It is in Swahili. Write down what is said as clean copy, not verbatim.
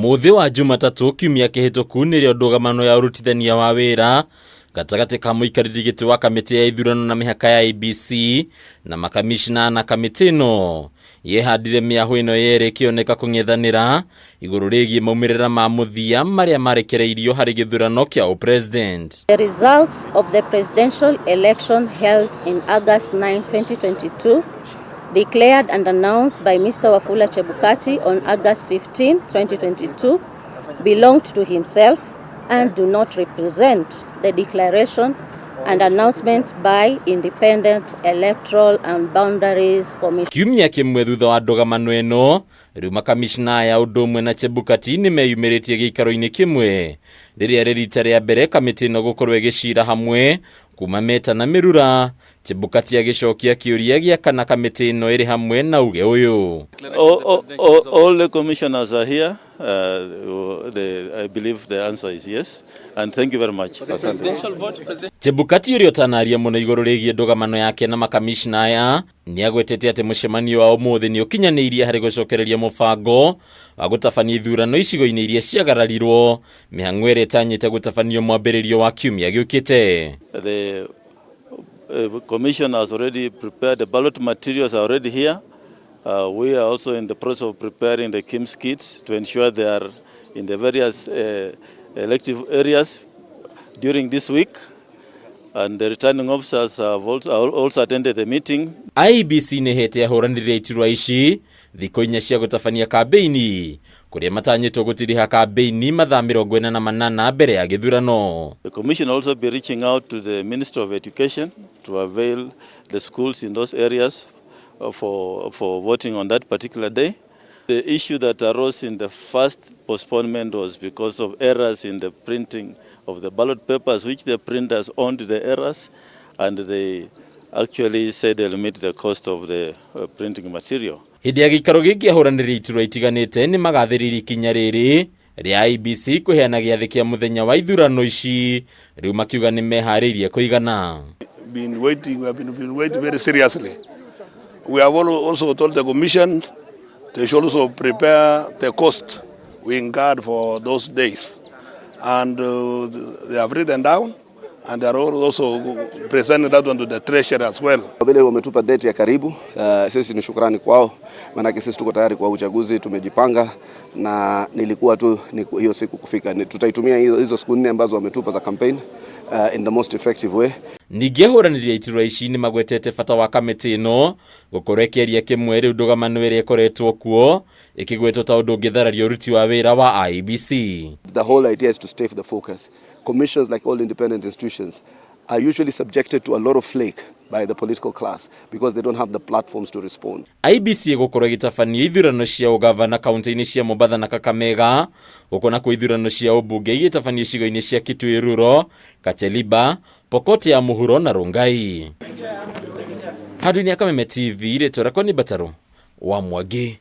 Muthi wa Jumatatu kiumia kihituku nirio ndugamano ya urutithania wa wira gatagati ka muikariri giti wa kamiti ya ithurano na mihaka ya IEBC na makamicina na kamiti ino yehandire miahu ino yeri kioneka kung'ethanira iguru rigie maumirira ma muthia maria marekereirio hari githurano kia president. The results of the presidential election held in August 9, 2022 declared and announced by Mr. Wafula Chebukati on August 15, 2022 belonged to himself and do not represent the declaration and announcement by Independent Electoral and Boundaries Commission. Kiumia kimwe thutha wa ndugamano ino riu makamicina ya undu umwe na Chebukati nimeyumiritie giikaro-ini kimwe riria rita ria mbere kamiti ino gukorwo igicira hamwe kuma meta na mirura. Chebukati agicokia kiuria gia kana kamiti ino iri hamwe na uge uyu. All the commissioners are here. I believe the answer is yes, and thank you very much. Chebukati uria utanaria muno iguru rigie ndugamano yake na makamicina aya niagwetete ati mucemanio wa umuthi ni ukinyaniirie hari gucokereria mubango wa gutabania ithurano icigo-ini iria ciagararirwo mihang'o iri itanyite gutabanio mwambiririo wa kiumia giukite. The commission has already prepared, the ballot materials are already here. We are also in the process of preparing the KIMS kits to ensure they are in the various elective areas during this week. And the returning officers have also attended the meeting. IEBC nihete ahuraniri iturwa ici thikũ inya cia gutabania kambeini kuria matanyitwo gutiriha kambeini mathaa 48 mbere ya githurano. The commission also be reaching out to the Minister of Education to avail the schools in those areas for voting on that particular day. The issue that arose in the first postponement was because of errors in the printing of the ballot papers, which the printers owned the errors, and they actually said they'll meet the cost of the printing material. Hindi ya giikaro giki ahuraniri iturwa itiganite ni magathiriri kinya riri ria IEBC kuheana giathi kia muthenya wa ithurano ici riu makiuga ni mehariirie kuigana. We have been waiting very seriously. We have also told the commission they should also prepare the cost we incurred for those days, and they have written down and they are also presenting that one to the treasurer as well. Vile wametupa date ya karibu, sisi ni shukrani kwao, maana sisi tuko tayari kwa uchaguzi, tumejipanga na nilikuwa tu hiyo siku kufika. Tutaitumia hizo siku 4 ambazo wametupa za campaign in the most effective way. Ningi ahuraniri iturwa ici ni magwetete fata wa kamiti ino gukorekeria kimwe riu ndugamano iri ikoretwo kuo ikigwetwo ta undu ngithararia uruti wa wira wa IEBC. The whole idea is to stay the focus. Commissions, like all independent institutions, are usually subjected to a lot of flake by the political class because they don't have the platforms to respond. IEBC gukorwo gitabania ithurano cia ugavana kaunti-ini cia Mombatha na Kakamega gukona ku ithurano cia ubunge igitabania icigo-ini cia Kitui, Kacheliba, Pokoti ya Muhuro na Rongai. Haduni ya Kameme TV ritwa rakwa ni Bataro wa Mwagi.